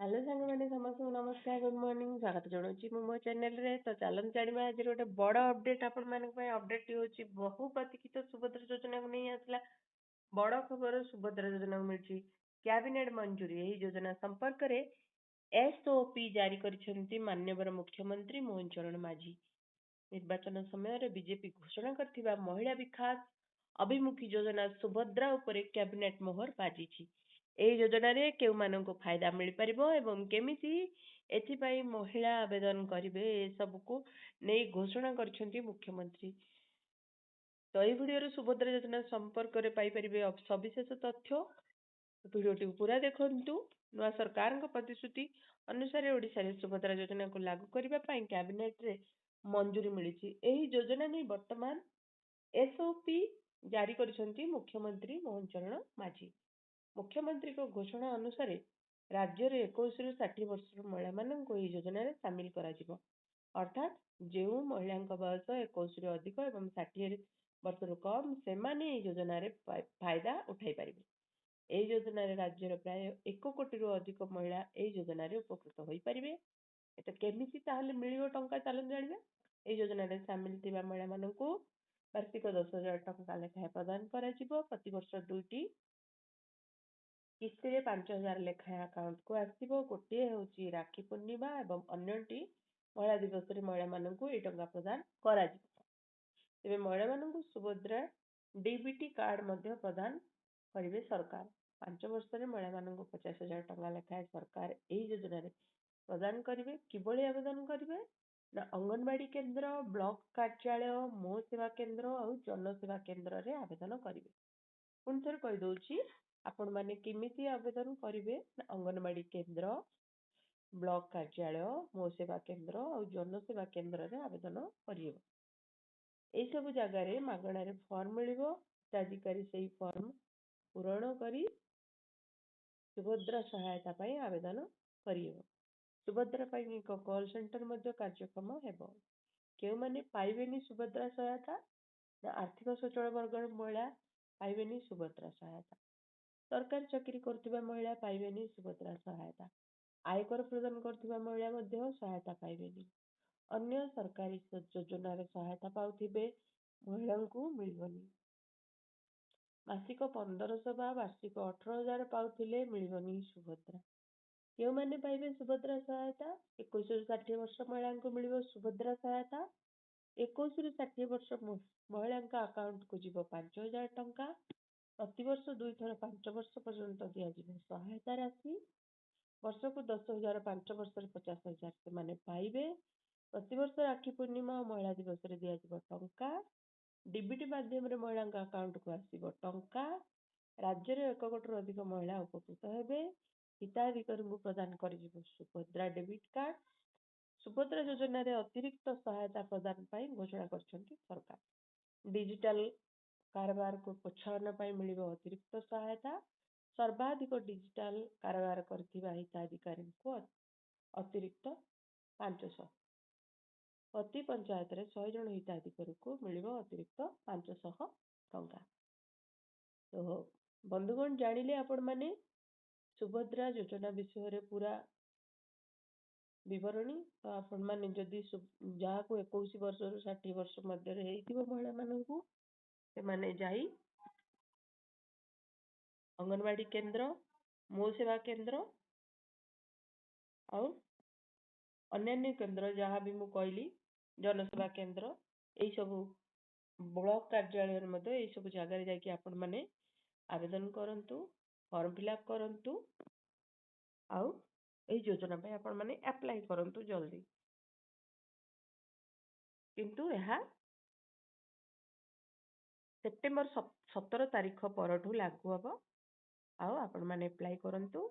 Hello ସାଙ୍ଗମାନେ ସମସ୍ତଙ୍କୁ ନମସ୍କାର ଗୁଡ୍ ମର୍ଣ୍ଣିଂ ସ୍ୱାଗତ ଜଣାଉଛି ମୁଁ ମୋ ଚ୍ୟାନେଲରେ। ତ ଚାଲନ୍ତୁ ଜାଣିବା ଆଜିର ଗୋଟେ ବଡ଼ ଅପଡେଟ୍ ଆପଣମାନଙ୍କ ପାଇଁ। ଅପଡେଟ୍ଟି ହେଉଛି ବହୁ ପ୍ରତୀକ୍ଷିତ ସୁଭଦ୍ରା ଯୋଜନାକୁ ନେଇ ଆସିଲା ବଡ଼ ଖବର। ସୁଭଦ୍ରା ଯୋଜନାକୁ ମିଳିଛି କ୍ୟାବିନେଟ୍ ମଞ୍ଜୁରୀ। ଏହି ଯୋଜନା ସମ୍ପର୍କରେ SOP ଜାରି କରିଛନ୍ତି ମାନ୍ୟବର ମୁଖ୍ୟମନ୍ତ୍ରୀ ମୋହନ ଚରଣ ମାଝୀ। ନିର୍ବାଚନ ସମୟରେ ବିଜେପି ଘୋଷଣା କରିଥିବା ମହିଳା ବିକାଶ ଅଭିମୁଖୀ ଯୋଜନା ସୁଭଦ୍ରା ଉପରେ କ୍ୟାବିନେଟ୍ ମୋହର ବାଜିଛି। ଏହି ଯୋଜନାରେ କେଉଁମାନଙ୍କୁ ଫାଇଦା ମିଳିପାରିବ ଏବଂ କେମିତି ଏଥିପାଇଁ ମହିଳା ଆବେଦନ କରିବେ ଏସବୁକୁ ନେଇ ଘୋଷଣା କରିଛନ୍ତି ମୁଖ୍ୟମନ୍ତ୍ରୀ। ତ ଏହି ଭିଡ଼ିଓରେ ସୁଭଦ୍ରା ଯୋଜନା ସମ୍ପର୍କରେ ପାଇପାରିବେ ସବିଶେଷ ତଥ୍ୟ। ଭିଡ଼ିଓଟିକୁ ପୁରା ଦେଖନ୍ତୁ। ନୂଆ ସରକାରଙ୍କ ପ୍ରତିଶ୍ରୁତି ଅନୁସାରେ ଓଡ଼ିଶାରେ ସୁଭଦ୍ରା ଯୋଜନାକୁ ଲାଗୁ କରିବା ପାଇଁ କ୍ୟାବିନେଟ୍ରେ ମଞ୍ଜୁରୀ ମିଳିଛି। ଏହି ଯୋଜନା ନେଇ ବର୍ତ୍ତମାନ SOP ଜାରି କରିଛନ୍ତି ମୁଖ୍ୟମନ୍ତ୍ରୀ ମୋହନ ଚରଣ ମାଝୀ। ମୁଖ୍ୟମନ୍ତ୍ରୀଙ୍କ ଘୋଷଣା ଅନୁସାରେ ରାଜ୍ୟରେ 21ରୁ 60 ବର୍ଷର ମହିଳାମାନଙ୍କୁ ଏହି ଯୋଜନାରେ ସାମିଲ କରାଯିବ। ଅର୍ଥାତ୍ ଯେଉଁ ମହିଳାଙ୍କ ବୟସ 21ରୁ ଅଧିକ ଏବଂ 60 ବର୍ଷରୁ କମ୍ ସେମାନେ ଏହି ଯୋଜନାରେ ଫାଇଦା ଉଠାଇ ପାରିବେ। ଏହି ଯୋଜନାରେ ରାଜ୍ୟର ପ୍ରାୟ 1 କୋଟିରୁ ଅଧିକ ମହିଳା ଏହି ଯୋଜନାରେ ଉପକୃତ ହୋଇପାରିବେ। ଏଟା କେମିତି ତାହେଲେ ମିଳିବ ଟଙ୍କା ଚାଲନ୍ତୁ ଜାଣିବା। ଏହି ଯୋଜନାରେ ସାମିଲ ଥିବା ମହିଳାମାନଙ୍କୁ ବାର୍ଷିକ 10,000 ଟଙ୍କା ଲେଖାଏଁ ପ୍ରଦାନ କରାଯିବ। ପ୍ରତିବର୍ଷ 2ଟି କିସ୍ତିରେ 5,000 ଲେଖାଏଁ ଆକାଉଣ୍ଟକୁ ଆସିବ। ଗୋଟିଏ ହେଉଛି ରାକ୍ଷୀ ପୂର୍ଣ୍ଣିମା ଏବଂ ଅନ୍ୟଟି ମହିଳା ଦିବସରେ ମହିଳାମାନଙ୍କୁ ଏହି ଟଙ୍କା ପ୍ରଦାନ କରାଯିବ। ତେବେ ମହିଳାମାନଙ୍କୁ ସୁଭଦ୍ରା DBT କାର୍ଡ ମଧ୍ୟ ପ୍ରଦାନ କରିବେ ସରକାର। 5 ବର୍ଷରେ ମହିଳାମାନଙ୍କୁ 50,000 ଟଙ୍କା ଲେଖାଏଁ ସରକାର ଏହି ଯୋଜନାରେ ପ୍ରଦାନ କରିବେ। କିଭଳି ଆବେଦନ କରିବେ ନା ଅଙ୍ଗନବାଡି କେନ୍ଦ୍ର, ବ୍ଲକ କାର୍ଯ୍ୟାଳୟ, ମୋ ସେବା କେନ୍ଦ୍ର ଆଉ ଜନସେବା କେନ୍ଦ୍ରରେ ଆବେଦନ କରିବେ। ପୁଣି ଥରେ କହିଦେଉଛି ଆପଣମାନେ କେମିତି ଆବେଦନ କରିବେ ନା ଅଙ୍ଗନବାଡି କେନ୍ଦ୍ର, ବ୍ଲକ କାର୍ଯ୍ୟାଳୟ, ମୋ ସେବା କେନ୍ଦ୍ର ଆଉ ଜନସେବା କେନ୍ଦ୍ରରେ ଆବେଦନ କରିବ। ଏହିସବୁ ଜାଗାରେ ମାଗଣାରେ ଫର୍ମ ମିଳିବ। ହିତାଧିକାରୀ ସେହି ଫର୍ମ ପୂରଣ କରି ସୁଭଦ୍ରା ସହାୟତା ପାଇଁ ଆବେଦନ କରିବ। ସୁଭଦ୍ରା ପାଇଁ ଏକ କଲ୍ ସେଣ୍ଟର ମଧ୍ୟ କାର୍ଯ୍ୟକ୍ଷମ ହେବ। କେଉଁମାନେ ପାଇବେନି ସୁଭଦ୍ରା ସହାୟତା ନା ଆର୍ଥିକ ସ୍ୱଚ୍ଛଳ ବର୍ଗର ମହିଳା ପାଇବେନି ସୁଭଦ୍ରା ସହାୟତା। ସରକାରୀ ଚାକିରି କରୁଥିବା ମହିଳା ପାଇବେନି ସୁଭଦ୍ରା ସହାୟତା। ଆୟକର ପ୍ରଦାନ କରୁଥିବା ମହିଳା ମଧ୍ୟ ସହାୟତା ପାଇବେନି। ଅନ୍ୟ ସରକାରୀ ଯୋଜନାରେ ସହାୟତା ପାଉଥିବେ ମହିଳାଙ୍କୁ ମିଳିବନି। ମାସିକ 1,500 ବା ବାର୍ଷିକ 18,000 ପାଉଥିଲେ ମିଳିବନି ସୁଭଦ୍ରା। କେଉଁମାନେ ପାଇବେ ସୁଭଦ୍ରା ସହାୟତା? 21ରୁ 60 ବର୍ଷ ମହିଳାଙ୍କୁ ମିଳିବ ସୁଭଦ୍ରା ସହାୟତା। 21ରୁ 60 ବର୍ଷ ମହିଳାଙ୍କ ଆକାଉଣ୍ଟକୁ ଯିବ 5,000 ଟଙ୍କା। ପ୍ରତିବର୍ଷ 2 ଥର 5 ବର୍ଷ ପର୍ଯ୍ୟନ୍ତ ଦିଆଯିବ ସହାୟତା ରାଶି। ବର୍ଷକୁ 10,000, 5 ବର୍ଷରେ 50,000 ସେମାନେ ପାଇବେ। ପ୍ରତିବର୍ଷ ରାକ୍ଷୀ ପୂର୍ଣ୍ଣିମା ଓ ମହିଳା ଦିବସରେ ଦିଆଯିବ ଟଙ୍କା। DBT ମାଧ୍ୟମରେ ମହିଳାଙ୍କ ଆକାଉଣ୍ଟକୁ ଆସିବ ଟଙ୍କା। ରାଜ୍ୟରେ 1 କୋଟିରୁ ଅଧିକ ମହିଳା ଉପକୃତ ହେବେ। ହିତାଧିକାରୀଙ୍କୁ ପ୍ରଦାନ କରାଯିବ ସୁଭଦ୍ରା ଡେବିଟ୍ କାର୍ଡ। ସୁଭଦ୍ରା ଯୋଜନାରେ ଅତିରିକ୍ତ ସହାୟତା ପ୍ରଦାନ ପାଇଁ ଘୋଷଣା କରିଛନ୍ତି ସରକାର। ଡିଜିଟାଲ କାରବାରକୁ ପ୍ରୋତ୍ସାହନ ପାଇଁ ମିଳିବ ଅତିରିକ୍ତ ସହାୟତା। ସର୍ବାଧିକ ଡିଜିଟାଲ କାରବାର କରିଥିବା ହିତାଧିକାରୀଙ୍କୁ ଅତିରିକ୍ତ 500। ପ୍ରତି ପଞ୍ଚାୟତରେ 100 ଜଣ ହିତାଧିକାରୀଙ୍କୁ ମିଳିବ ଅତିରିକ୍ତ 500 ଟଙ୍କା। ତ ବନ୍ଧୁଗଣ ଜାଣିଲେ ଆପଣମାନେ ସୁଭଦ୍ରା ଯୋଜନା ବିଷୟରେ ପୁରା ବିବରଣୀ। ତ ଆପଣମାନେ ଯଦି ଯାହାକୁ 21 ବର୍ଷରୁ 60 ବର୍ଷ ମଧ୍ୟରେ ହେଇଥିବ ମହିଳାମାନଙ୍କୁ ସେମାନେ ଯାଇ ଅଙ୍ଗନବାଡି କେନ୍ଦ୍ର, ମୋ ସେବା କେନ୍ଦ୍ର ଆଉ ଅନ୍ୟାନ୍ୟ କେନ୍ଦ୍ର ଯାହା ବି ମୁଁ କହିଲି ଜନସେବା କେନ୍ଦ୍ର ଏଇସବୁ ବ୍ଲକ କାର୍ଯ୍ୟାଳୟରେ ମଧ୍ୟ ଏଇସବୁ ଜାଗାରେ ଯାଇକି ଆପଣମାନେ ଆବେଦନ କରନ୍ତୁ, ଫର୍ମ ଫିଲ୍ଅପ୍ କରନ୍ତୁ ଆଉ ଏହି ଯୋଜନା ପାଇଁ ଆପଣମାନେ ଆପ୍ଲାଏ କରନ୍ତୁ ଜଲ୍ଦି। କିନ୍ତୁ ଏହା ସେପ୍ଟେମ୍ବର 17 ତାରିଖ ପରଠୁ ଲାଗୁ ହେବ। ଆଉ ଆପଣମାନେ ଆପ୍ଲାଏ କରନ୍ତୁ।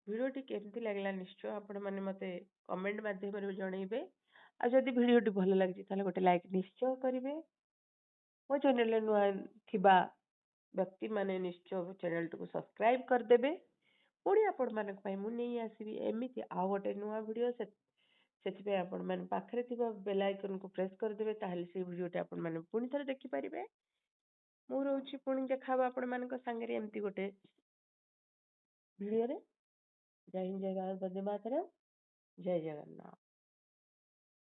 ଭିଡ଼ିଓଟି କେମିତି ଲାଗିଲା ନିଶ୍ଚୟ ଆପଣମାନେ ମୋତେ କମେଣ୍ଟ ମାଧ୍ୟମରେ ଜଣେଇବେ। ଆଉ ଯଦି ଭିଡ଼ିଓଟି ଭଲ ଲାଗିଛି ତାହେଲେ ଗୋଟେ ଲାଇକ୍ ନିଶ୍ଚୟ କରିବେ। ମୋ ଚ୍ୟାନେଲରେ ନୂଆ ଥିବା ବ୍ୟକ୍ତିମାନେ ନିଶ୍ଚୟ ଚ୍ୟାନେଲଟିକୁ ସବସ୍କ୍ରାଇବ୍ କରିଦେବେ। ପୁଣି ଆପଣମାନଙ୍କ ପାଇଁ ମୁଁ ନେଇ ଆସିବି ଏମିତି ଆଉ ଗୋଟେ ନୂଆ ଭିଡ଼ିଓ। ସେଥିପାଇଁ ଆପଣମାନେ ପାଖରେ ଥିବା ବେଲ୍ ଆଇକନକୁ ପ୍ରେସ୍ କରିଦେବେ। ତାହେଲେ ସେଇ ଭିଡ଼ିଓଟି ଆପଣମାନେ ପୁଣି ଥରେ ଦେଖିପାରିବେ। ମୁଁ ରହୁଛି, ପୁଣି ଦେଖା ହେବ ଆପଣମାନଙ୍କ ସାଙ୍ଗରେ ଏମିତି ଗୋଟେ ଭିଡ଼ିଓରେ। ଜୟ ହିନ୍ଦ, ଜୟ ଭାରତ, ବନ୍ଦେ ମାତରମ୍, ଜୟ ଜଗନ୍ନାଥ।